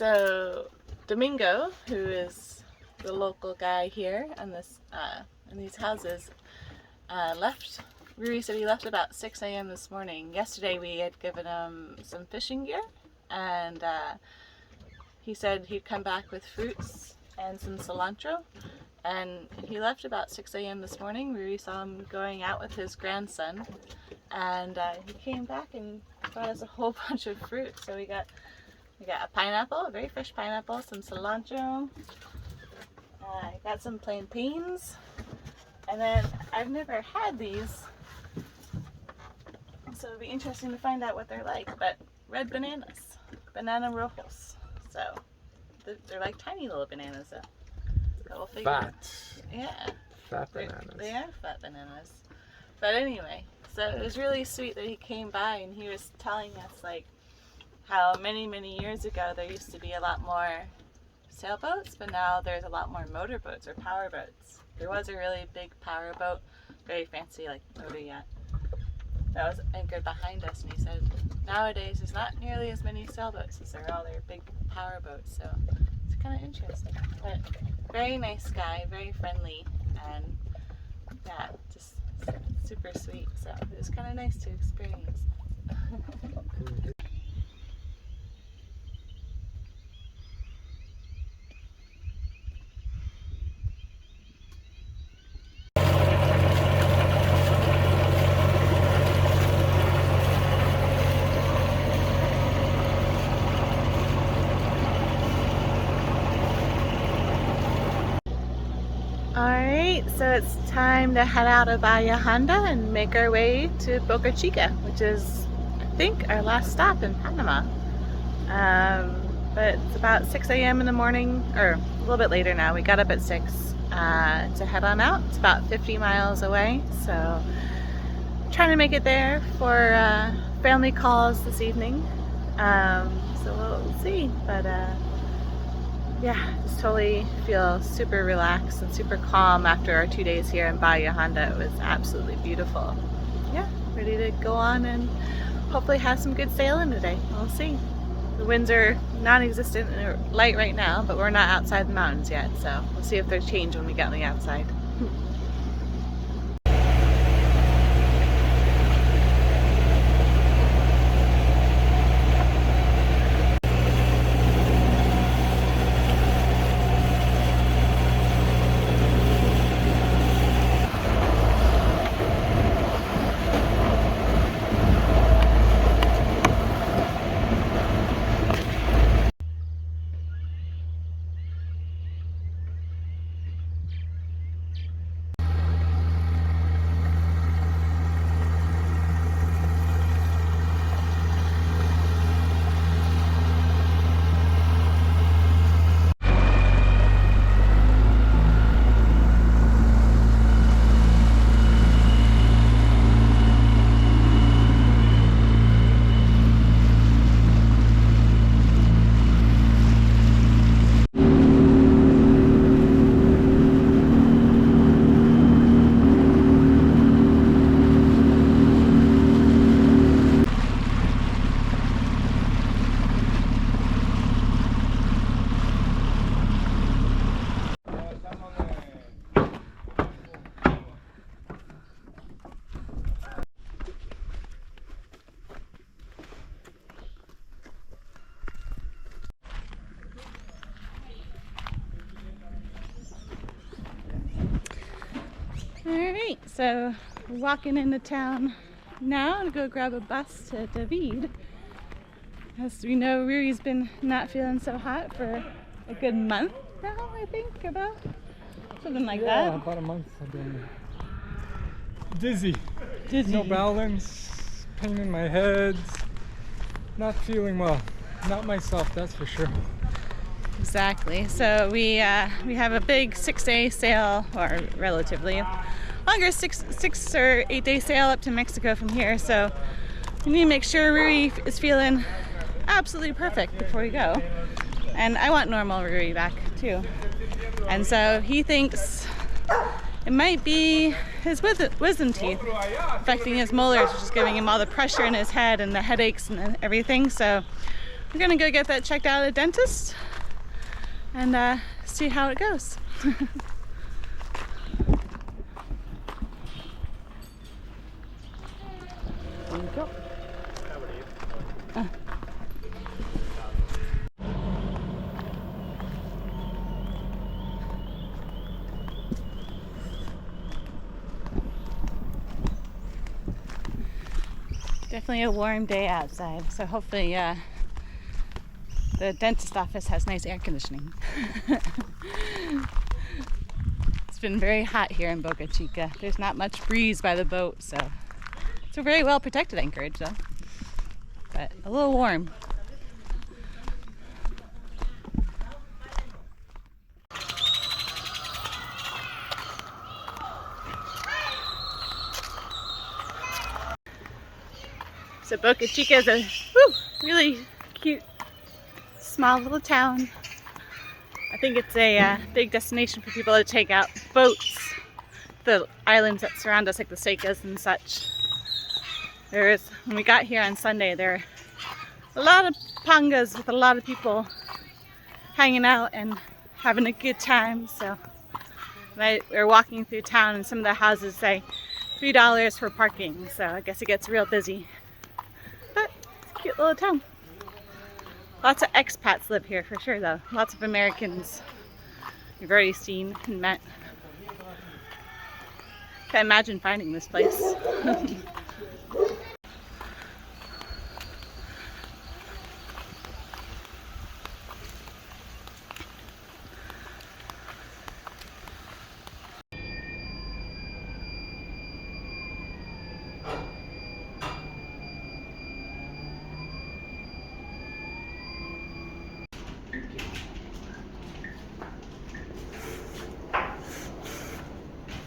So Domingo, who is the local guy here in these houses, left. Ruri said he left about 6 a.m. this morning. Yesterday we had given him some fishing gear, and he said he'd come back with fruits and some cilantro. And he left about 6 a.m. this morning. Ruri saw him going out with his grandson, and he came back and brought us a whole bunch of fruit. So we got a pineapple, a very fresh pineapple, some cilantro. I got some plantains, and then I've never had these, so it'll be interesting to find out what they're like. But red bananas, banana rojos. So they're like tiny little bananas, though. We'll Fat. Yeah. Fat bananas. They are fat bananas. But anyway, so it was really sweet that he came by and he was telling us like how many years ago there used to be a lot more sailboats, but now there's a lot more motorboats or power boats. There was a really big power boat, very fancy, like motor yacht, that was anchored behind us, and he said nowadays there's not nearly as many sailboats as there are all their big power boats. So it's kind of interesting. But very nice guy, very friendly, and yeah, just super sweet. So it was kind of nice to experience. Alright, so it's time to head out of Bahia Honda and make our way to Boca Chica, which is, I think, our last stop in Panama. But it's about 6 a.m. in the morning, or a little bit later now. We got up at 6 to head on out. It's about 50 miles away, so trying to make it there for family calls this evening. So we'll see, but yeah, just totally feel super relaxed and super calm after our 2 days here in Bahia Honda. It was absolutely beautiful. Yeah, ready to go on and hopefully have some good sailing today. We'll see. The winds are non-existent and light right now, but we're not outside the mountains yet, so we'll see if there's change when we get on the outside. Alright, so we're walking into town now to go grab a bus to David. As we know, Ruri's been not feeling so hot for a good month now, I think, about something like that. Yeah, about a month. I've been dizzy. No balance, pain in my head, not feeling well. Not myself, that's for sure. Exactly. So we have a big 6-day sail, or relatively longer 6 or 8 day sail up to Mexico from here. So we need to make sure Ruri is feeling absolutely perfect before we go. And I want normal Ruri back too. And so he thinks it might be his wisdom teeth affecting his molars, which is giving him all the pressure in his head and the headaches and everything. So we're gonna go get that checked out at the dentist and see how it goes. There you go. Definitely a warm day outside, so hopefully the dentist office has nice air conditioning. It's been very hot here in Boca Chica. There's not much breeze by the boat, so it's a very well protected anchorage though, but a little warm. So Boca Chica is a really cute, small little town. I think it's a big destination for people to take out boats. The islands that surround us, like the Secas and such. When we got here on Sunday, there were a lot of pangas with a lot of people hanging out and having a good time. So we were walking through town, and some of the houses say $3 for parking. So I guess it gets real busy. But it's a cute little town. Lots of expats live here for sure though. Lots of Americans you've already seen and met. Can't imagine finding this place.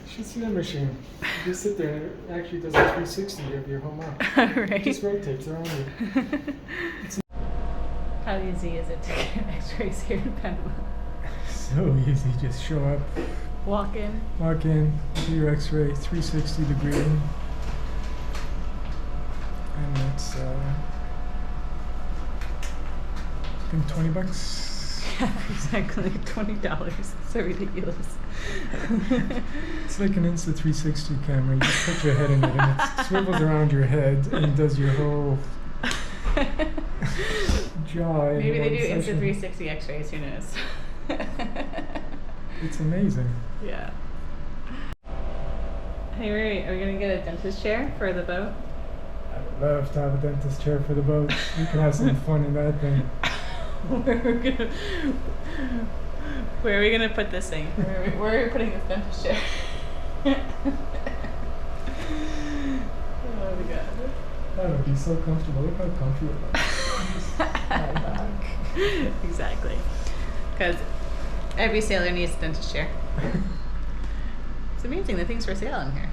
You should see that machine. You sit there and it actually does a 360 of your whole mouth. Right. It just rotates around you. How easy is it to get x-rays here in Panama? So easy, just show up, Walk in. do your x-ray, 360 degree. And it's, I think $20. Yeah, exactly. $20. It's so ridiculous. It's like an Insta360 camera. You just put your head in it and it swivels around your head and does your whole jaw. Maybe they do Insta360 x-rays, who knows? It's amazing. Yeah. Hey, Riri, are we going to get a dentist chair for the boat? I would love to have a dentist chair for the boat. We can have some fun in that thing. Where are we gonna put this thing? Where are we putting this dentist chair? Oh my god. That would be so comfortable. Look how comfy it is. Lie back. Exactly. Because every sailor needs a dentist chair. It's amazing the things for sale in here.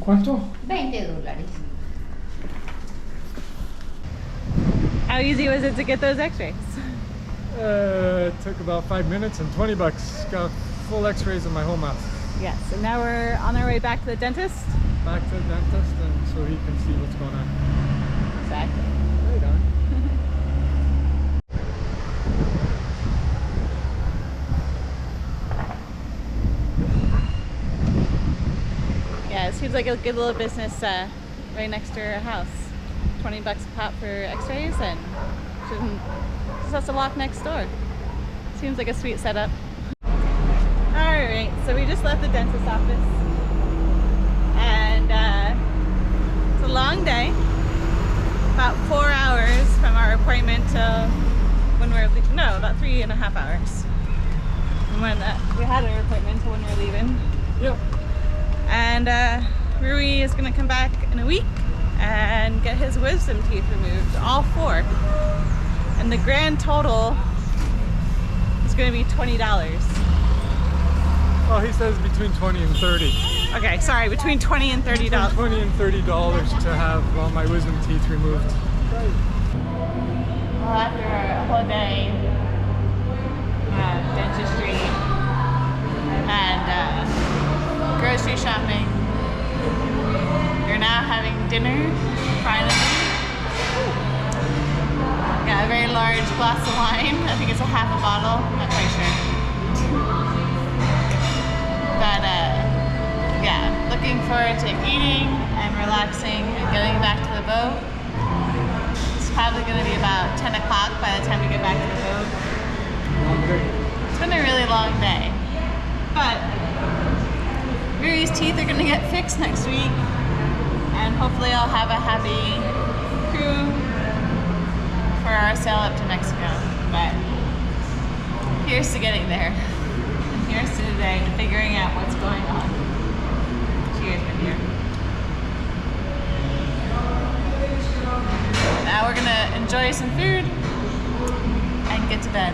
¿Cuánto? $20. How easy was it to get those x-rays? It took about 5 minutes and $20. Got full x-rays of my whole mouth. Yes, and now we're on our way back to the dentist. Back to the dentist and so he can see what's going on. Exactly. Right on. Yeah, it seems like a good little business right next to our house. $20 a pop for x-rays, and just has to walk next door. Seems like a sweet setup. Alright, so we just left the dentist office, and it's a long day. About 4 hours from our appointment till when we're leaving. No, about 3.5 hours. And when we had our appointment till when we're leaving. Yep. And Rui is gonna come back in a week and get his wisdom teeth removed, all 4. And the grand total is going to be $20. Well, he says between 20 and 30. Okay, sorry, between $20 and $30. Between $20 and $30 to have all my wisdom teeth removed. Right. Well, after a whole day of dentistry and grocery shopping, you're now having dinner glass of wine. I think it's a half a bottle. I'm not quite sure. But yeah, looking forward to eating and relaxing and getting back to the boat. It's probably going to be about 10 o'clock by the time we get back to the boat. It's been a really long day. But Ruri's teeth are going to get fixed next week. And hopefully I'll have a happy crew for our sail up to Mexico. But here's to getting there. And here's to today, figuring out what's going on. Cheers, my dear. Now we're gonna enjoy some food and get to bed.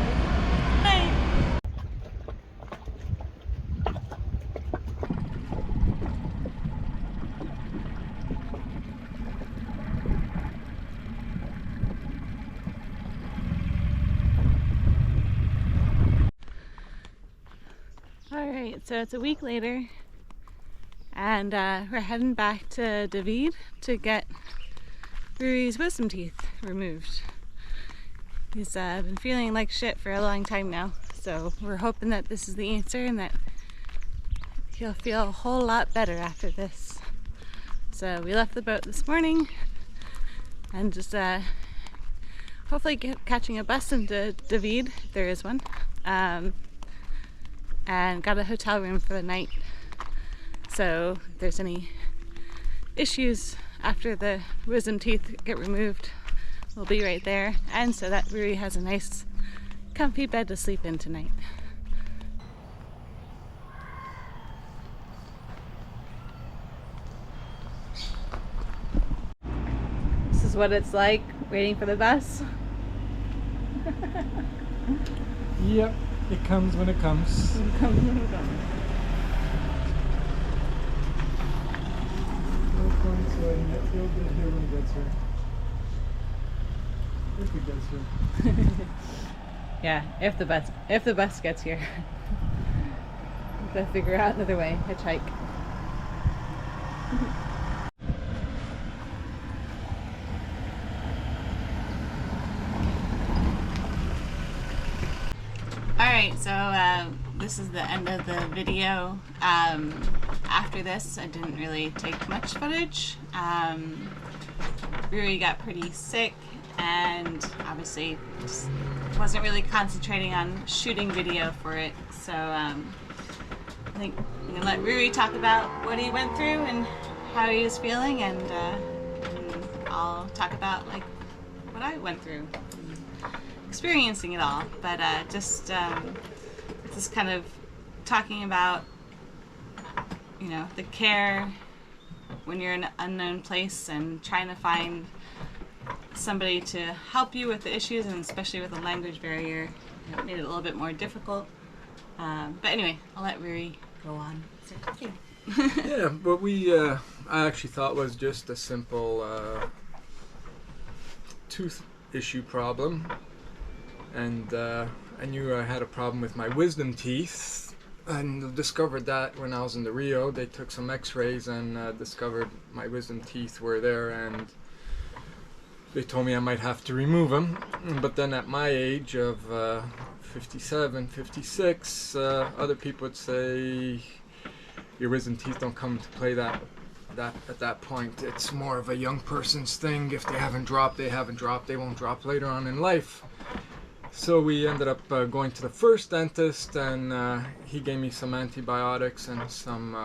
Night. Alright, so it's a week later and we're heading back to David to get Ruri's wisdom teeth removed. He's been feeling like shit for a long time now, so we're hoping that this is the answer and that he'll feel a whole lot better after this. So we left the boat this morning and just hopefully catching a bus into David, if there is one. And got a hotel room for the night. So if there's any issues after the wisdom teeth get removed, we'll be right there. And so that Ruri has a nice comfy bed to sleep in tonight. This is what it's like waiting for the bus. Yep, it comes when it comes. It comes when it comes. He'll get here when he gets here. If he gets here. Yeah, if the bus gets here. We'll have to figure out another way, hitchhike. Alright, so this is the end of the video. After this, I didn't really take much footage. Ruri got pretty sick and obviously just wasn't really concentrating on shooting video for it. So I think I'm going to let Ruri talk about what he went through and how he was feeling, and I'll talk about like what I went through. Experiencing it all, but just kind of talking about, you know, the care when you're in an unknown place and trying to find somebody to help you with the issues, and especially with the language barrier, it made it a little bit more difficult. But anyway, I'll let Ruri go on. Yeah, what I actually thought was just a simple tooth issue problem. And I knew I had a problem with my wisdom teeth, and discovered that when I was in the Rio. They took some x-rays and discovered my wisdom teeth were there, and they told me I might have to remove them. But then at my age of 57, 56, other people would say your wisdom teeth don't come into play that at that point. It's more of a young person's thing. If they haven't dropped, they haven't dropped. They won't drop later on in life. So we ended up going to the first dentist, and he gave me some antibiotics and some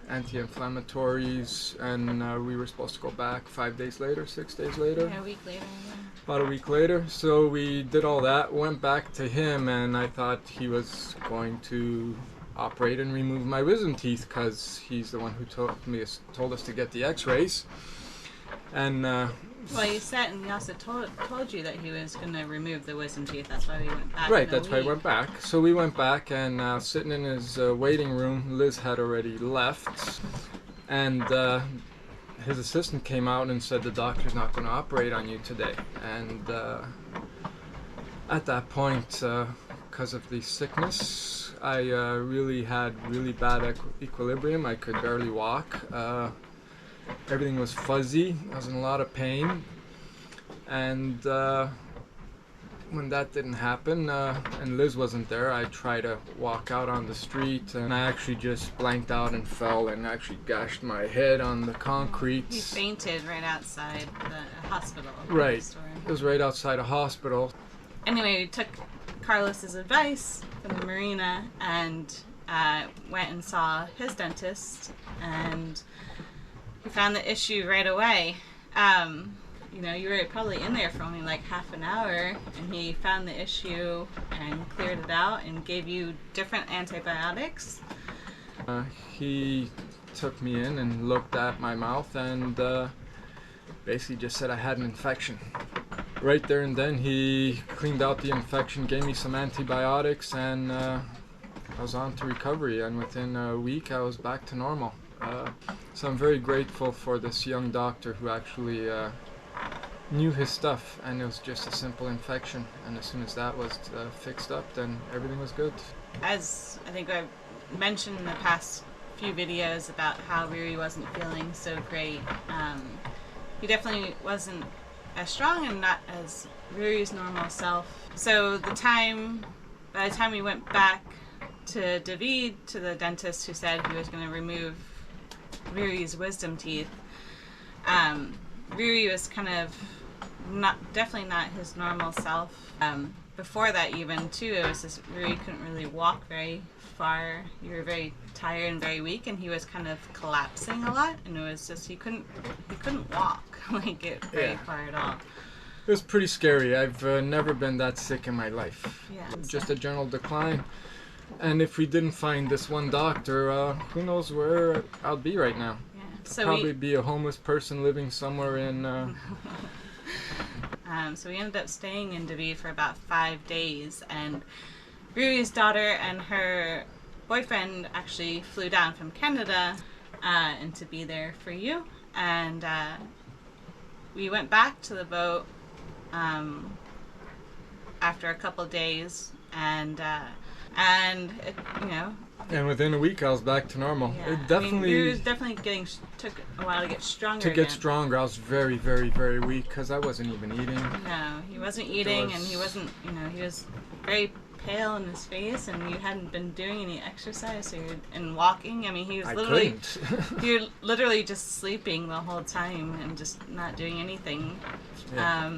anti-inflammatories, and we were supposed to go back 5 days later, 6 days later. Yeah, a week later. Yeah. About a week later. So we did all that, went back to him, and I thought he was going to operate and remove my wisdom teeth, because he's the one who told us to get the x-rays. And well, you said, and he also told you that he was going to remove the wisdom teeth. That's why we went back. Right, that's why we went back. So we went back, and sitting in his waiting room, Liz had already left, and his assistant came out and said the doctor's not going to operate on you today. And at that point, because of the sickness, I really had really bad equilibrium. I could barely walk. Everything was fuzzy. I was in a lot of pain, and when that didn't happen, and Liz wasn't there, I tried to walk out on the street, and I actually just blanked out and fell and actually gashed my head on the concrete. He fainted right outside the hospital. Right. Store. It was right outside a hospital. Anyway, we took Carlos's advice from the marina and went and saw his dentist, and he found the issue right away. You know, you were probably in there for only like half an hour, and he found the issue and cleared it out and gave you different antibiotics. He took me in and looked at my mouth and basically just said I had an infection. Right there and then he cleaned out the infection, gave me some antibiotics, and I was on to recovery, and within a week I was back to normal. So I'm very grateful for this young doctor who actually knew his stuff, and it was just a simple infection, and as soon as that was fixed up, then everything was good. As I think I've mentioned in the past few videos about how Riri wasn't feeling so great, he definitely wasn't as strong and not as Riri's normal self. So by the time we went back to David, to the dentist who said he was going to remove Riri's wisdom teeth, Riri was kind of definitely not his normal self. Before that even too, it was just Riri couldn't really walk very far. You were very tired and very weak, and he was kind of collapsing a lot, and it was just he couldn't walk like it very far at all. It was pretty scary. I've never been that sick in my life. Yeah. Just a general decline. And if we didn't find this one doctor, who knows where I'll be right now. Yeah. So probably be a homeless person living somewhere in... So we ended up staying in David for about 5 days, and Riri's daughter and her boyfriend actually flew down from Canada and to be there for you. And we went back to the boat after a couple days, and it, you know. And within a week, I was back to normal. Yeah. It definitely. It was definitely took a while to get stronger. To get stronger, I was very, very, very weak because I wasn't even eating. No, he wasn't eating, and he wasn't. You know, he was very pale in his face, and you hadn't been doing any exercise and walking. I mean, he was literally. You were literally just sleeping the whole time and just not doing anything. Yeah.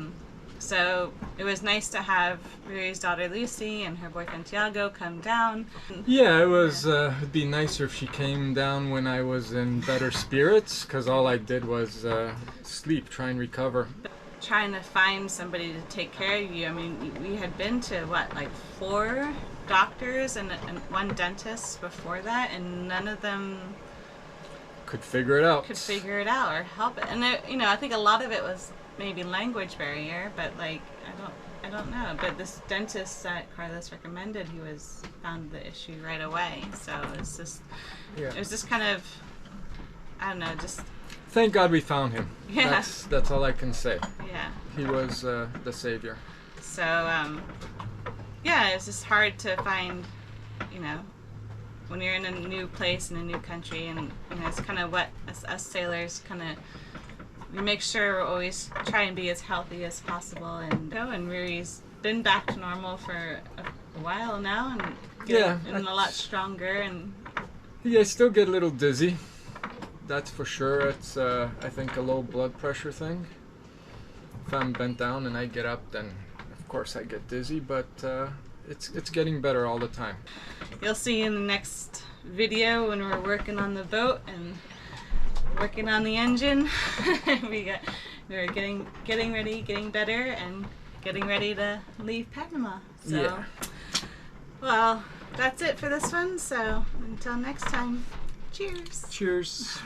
So it was nice to have Riri's daughter Lucy and her boyfriend Tiago come down. Yeah, it was. It'd be nicer if she came down when I was in better spirits, because all I did was sleep, try and recover. Trying to find somebody to take care of you. I mean, we had been to like 4 doctors and 1 dentist before that, and none of them could figure it out. Or help it. And I think a lot of it was maybe language barrier, but like I don't know. But this dentist that Carlos recommended, he found the issue right away. So it was just kind of, I don't know, just. Thank God we found him. Yeah. That's all I can say. Yeah. He was the savior. So it's just hard to find, when you're in a new place in a new country, and it's kind of what us sailors kind of. We make sure we're always try and be as healthy as possible, and Riri's been back to normal for a while now, and getting a lot stronger. And I still get a little dizzy. That's for sure. It's I think a low blood pressure thing. If I'm bent down and I get up, then of course I get dizzy. But it's getting better all the time. You'll see in the next video when we're working on the boat and working on the engine. We're getting ready, getting better, and getting ready to leave Panama. So, well, that's it for this one. So until next time, cheers. Cheers.